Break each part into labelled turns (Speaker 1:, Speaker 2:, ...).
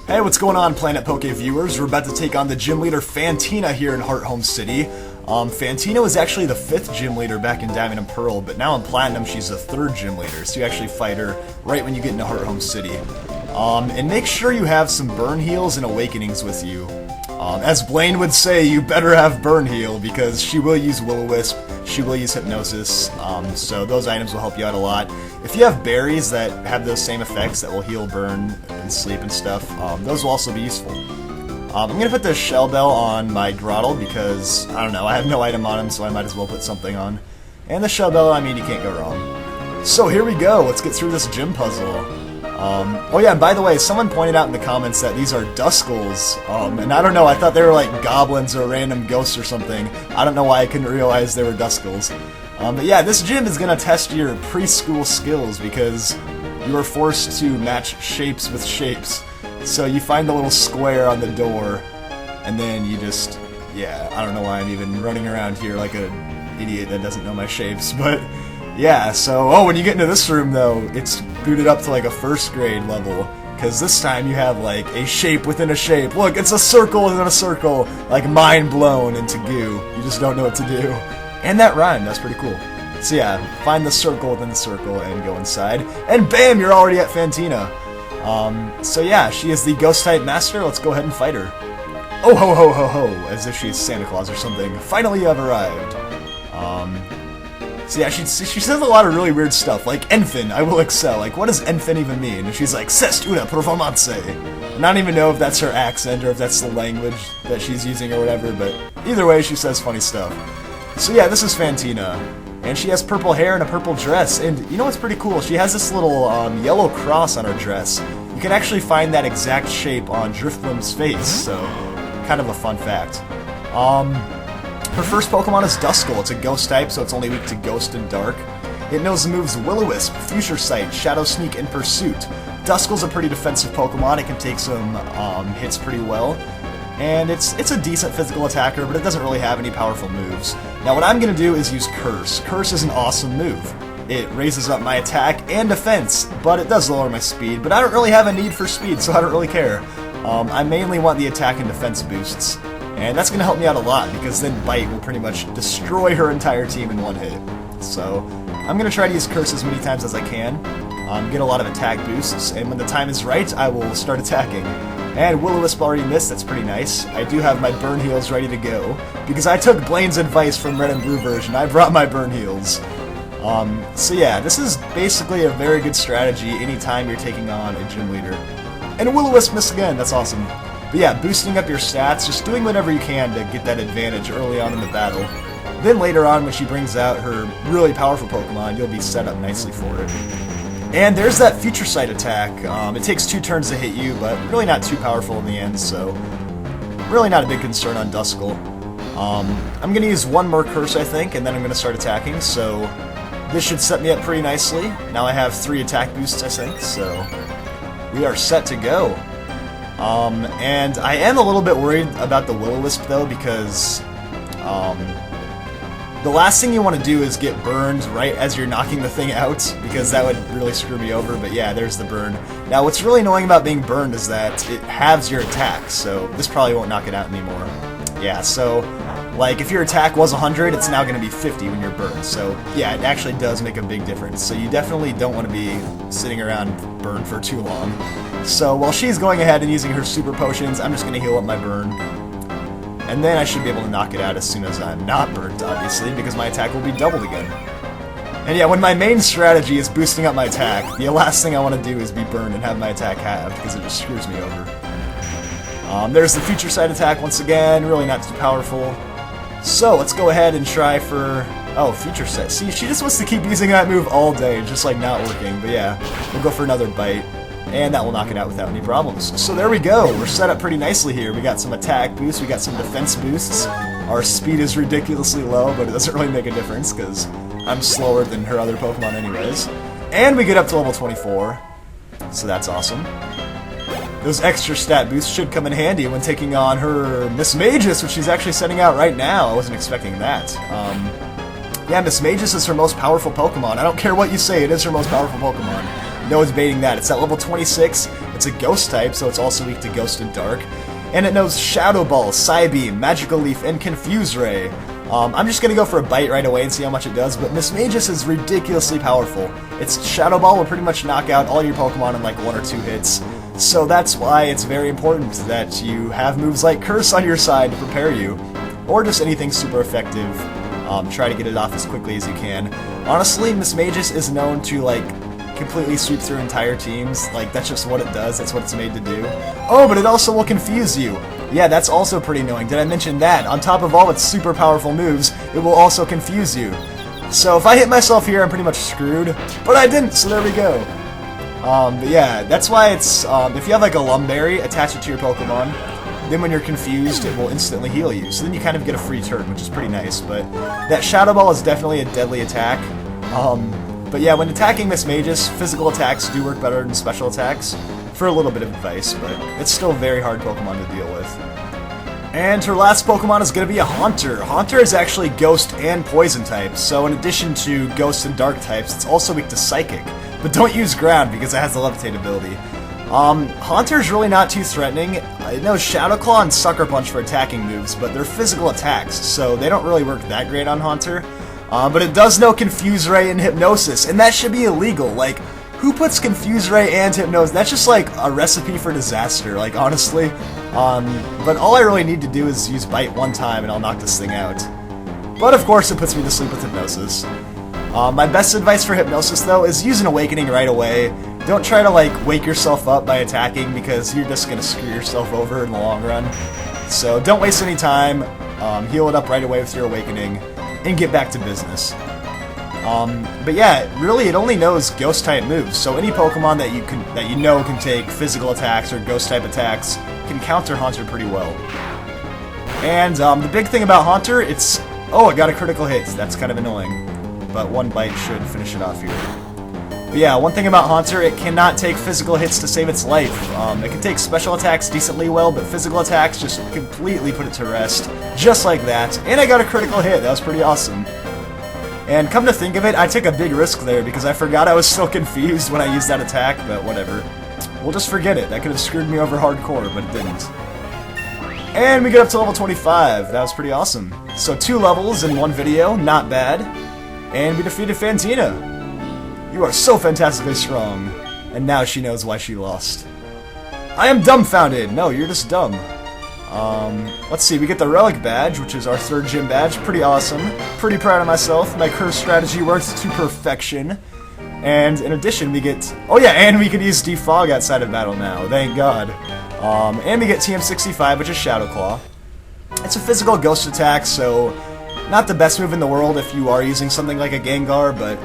Speaker 1: Hey, what's going on, Planet Poke viewers? We're about to take on the gym leader Fantina here in Hearthome City. Fantina was actually the 5th gym leader back in Diamond and Pearl, but now in Platinum she's the 3rd gym leader, so you actually fight her right when you get into Hearthome City. And make sure you have some Burn Heals and Awakenings with you. As Blaine would say, you better have Burn Heal, because she will use Will-O-Wisp, she will use Hypnosis, so those items will help you out a lot. If you have berries that have those same effects that will heal, burn, and sleep and stuff, those will also be useful. I'm going to put the Shell Bell on my Grottle because, I don't know, I have no item on him, so I might as well put something on. And the Shell Bell, I mean, you can't go wrong. So here we go, let's get through this gym puzzle. Oh yeah, and by the way, someone pointed out in the comments that these are Duskulls, and I don't know, I thought they were like goblins or random ghosts or something. I don't know why I couldn't realize they were Duskulls. But yeah, this gym is going to test your preschool skills because you are forced to match shapes with shapes. So you find the little square on the door, and then you just, yeah, I don't know why I'm even running around here like an idiot that doesn't know my shapes, but yeah, so, oh, when you get into this room though, it's booted up to like a 1st grade level, because this time you have like a shape within a shape. Look, it's a circle within a circle, like mind blown into goo. You just don't know what to do. And that rhymed, that's pretty cool. So yeah, find the circle within the circle and go inside, and bam, you're already at Fantina. So yeah, she is the Ghost-type master, let's go ahead and fight her. Oh ho ho ho ho, as if she's Santa Claus or something. Finally you have arrived. So yeah, she says a lot of really weird stuff, like Enfin, I will excel. Like, what does Enfin even mean? And she's like, Cest una performance. I don't even know if that's her accent or if that's the language that she's using or whatever, but either way, she says funny stuff. So yeah, this is Fantina, and she has purple hair and a purple dress, and you know what's pretty cool? She has this little yellow cross on her dress. You can actually find that exact shape on Drifblim's face, so kind of a fun fact. Her first Pokemon is Duskull. It's a Ghost type, so it's only weak to Ghost and Dark. It knows the moves Will-O-Wisp, Future Sight, Shadow Sneak, and Pursuit. Duskull's a pretty defensive Pokemon. It can take some hits pretty well. And it's a decent physical attacker, but it doesn't really have any powerful moves. Now what I'm going to do is use Curse. Curse is an awesome move. It raises up my attack and defense, but it does lower my speed. But I don't really have a need for speed, so I don't really care. I mainly want the attack and defense boosts. And that's going to help me out a lot, because then Bite will pretty much destroy her entire team in one hit. So I'm going to try to use Curse as many times as I can, get a lot of attack boosts, and when the time is right, I will start attacking. And Will-O-Wisp already missed, that's pretty nice. I do have my Burn Heals ready to go, because I took Blaine's advice from Red and Blue version. I brought my Burn Heals. So yeah, this is basically a very good strategy anytime you're taking on a gym leader. And Will-O-Wisp missed again, that's awesome. But yeah, boosting up your stats, just doing whatever you can to get that advantage early on in the battle. Then later on, when she brings out her really powerful Pokemon, you'll be set up nicely for it. And there's that Future Sight attack. It takes 2 turns to hit you, but really not too powerful in the end, so really not a big concern on Duskull. I'm going to use one more Curse, I think, and then I'm going to start attacking, so this should set me up pretty nicely. Now I have 3 attack boosts, I think, so we are set to go. And I am a little bit worried about the Will-O-Wisp though, because the last thing you want to do is get burned right as you're knocking the thing out, because that would really screw me over, but yeah, there's the burn. Now what's really annoying about being burned is that it halves your attack, so this probably won't knock it out anymore. Yeah, so like if your attack was 100, it's now going to be 50 when you're burned, so yeah, it actually does make a big difference. So you definitely don't want to be sitting around burned for too long. So while she's going ahead and using her super potions, I'm just going to heal up my burn. And then I should be able to knock it out as soon as I'm not burnt, obviously, because my attack will be doubled again. And yeah, when my main strategy is boosting up my attack, the last thing I want to do is be burned and have my attack halved, because it just screws me over. There's the Future Sight attack once again, really not too powerful. So let's go ahead and try for... Oh, Future Sight. See, she just wants to keep using that move all day, just like not working. But yeah, we'll go for another Bite. And that will knock it out without any problems. So there we go, we're set up pretty nicely here. We got some attack boosts, we got some defense boosts. Our speed is ridiculously low, but it doesn't really make a difference, because I'm slower than her other Pokemon anyways. And we get up to level 24, so that's awesome. Those extra stat boosts should come in handy when taking on her Miss Magus, which she's actually setting out right now. I wasn't expecting that. Yeah, Miss Magus is her most powerful Pokemon. I don't care what you say, it is her most powerful Pokemon. No one's baiting that. It's at level 26. It's a ghost type, so it's also weak to Ghost and Dark. And it knows Shadow Ball, Psybeam, Magical Leaf, and Confuse Ray. I'm just gonna go for a bite right away and see how much it does, but Mismagius is ridiculously powerful. Its Shadow Ball will pretty much knock out all your Pokemon in like 1 or 2 hits. So that's why it's very important that you have moves like Curse on your side to prepare you. Or just anything super effective. Try to get it off as quickly as you can. Honestly, Mismagius is known to like completely sweep through entire teams. Like, that's just what it does, that's what it's made to do. Oh, but it also will confuse you. Yeah, that's also pretty annoying. Did I mention that? On top of all its super powerful moves, it will also confuse you. So if I hit myself here, I'm pretty much screwed. But I didn't, so there we go. But yeah, that's why it's, if you have like a Lumberry, attach it to your Pokemon, then when you're confused, it will instantly heal you. So then you kind of get a free turn, which is pretty nice. But that Shadow Ball is definitely a deadly attack. But yeah, when attacking Mismagius, physical attacks do work better than special attacks, for a little bit of advice, but it's still a very hard Pokemon to deal with. And her last Pokemon is going to be a Haunter. Haunter is actually Ghost and Poison types, so in addition to Ghost and Dark types, it's also weak to Psychic. But don't use Ground, because it has the Levitate ability. Haunter's really not too threatening. It knows Shadow Claw and Sucker Punch for attacking moves, but they're physical attacks, so they don't really work that great on Haunter. But it does know Confuse Ray and Hypnosis, and that should be illegal. Like, who puts Confuse Ray and Hypnosis? That's just like a recipe for disaster, like, honestly. But all I really need to do is use Bite one time and I'll knock this thing out. But of course it puts me to sleep with Hypnosis. My best advice for Hypnosis, though, is use an Awakening right away. Don't try to, like, wake yourself up by attacking, because you're just gonna screw yourself over in the long run. So don't waste any time, heal it up right away with your Awakening, and get back to business. But yeah, really it only knows Ghost-type moves, so any Pokemon that you know can take physical attacks or Ghost-type attacks can counter Haunter pretty well. And the big thing about Haunter, it's... Oh, it got a critical hit. That's kind of annoying. But one bite should finish it off here. But yeah, one thing about Haunter, it cannot take physical hits to save its life. It can take special attacks decently well, but physical attacks just completely put it to rest. Just like that. And I got a critical hit. That was pretty awesome. And come to think of it, I took a big risk there because I forgot I was still confused when I used that attack, but whatever. We'll just forget it. That could have screwed me over hardcore, but it didn't. And we get up to level 25. That was pretty awesome. So 2 levels in one video, not bad. And we defeated Fantina. You are so fantastically strong. And now she knows why she lost. I am dumbfounded. No, you're just dumb. Let's see, we get the Relic Badge, which is our 3rd gym badge. Pretty awesome. Pretty proud of myself. My curse strategy worked to perfection. And in addition, we get... Oh yeah, and we can use Defog outside of battle now. Thank God. And we get TM65, which is Shadow Claw. It's a physical ghost attack, so not the best move in the world if you are using something like a Gengar, but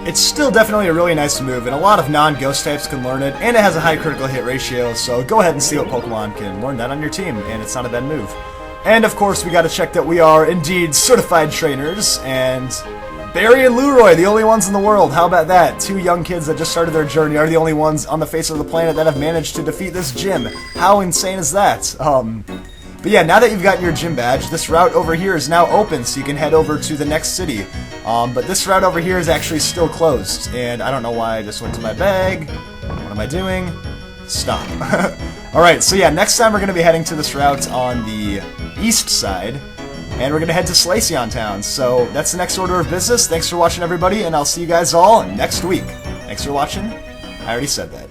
Speaker 1: it's still definitely a really nice move, and a lot of non-ghost types can learn it, and it has a high critical hit ratio, so go ahead and see what Pokemon can learn that on your team, and it's not a bad move. And of course, we gotta check that we are indeed certified trainers, and Barry and Lueroi, the only ones in the world. How about that? 2 young kids that just started their journey are the only ones on the face of the planet that have managed to defeat this gym. How insane is that? But yeah, now that you've gotten your gym badge, this route over here is now open, so you can head over to the next city. But this route over here is actually still closed, and I don't know why I just went to my bag. What am I doing? Stop. Alright, so yeah, next time we're going to be heading to this route on the east side, and we're going to head to Slaceon Town. So that's the next order of business. Thanks for watching, everybody, and I'll see you guys all next week. Thanks for watching. I already said that.